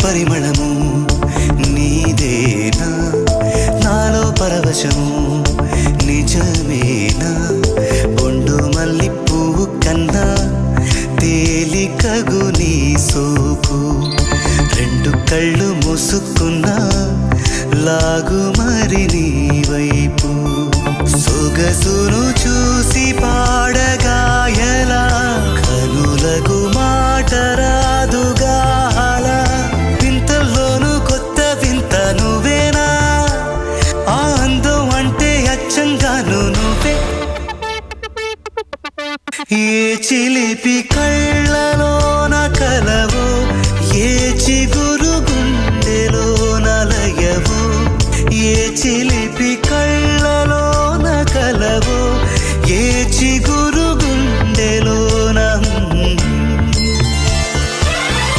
పరిమళము నీదేనా నాలో పరవశము నిజమేనా బొండు మల్లి పువ్వు కన్నా తేలికగు నీ సోకు రెండు కళ్ళు మూసుకున్న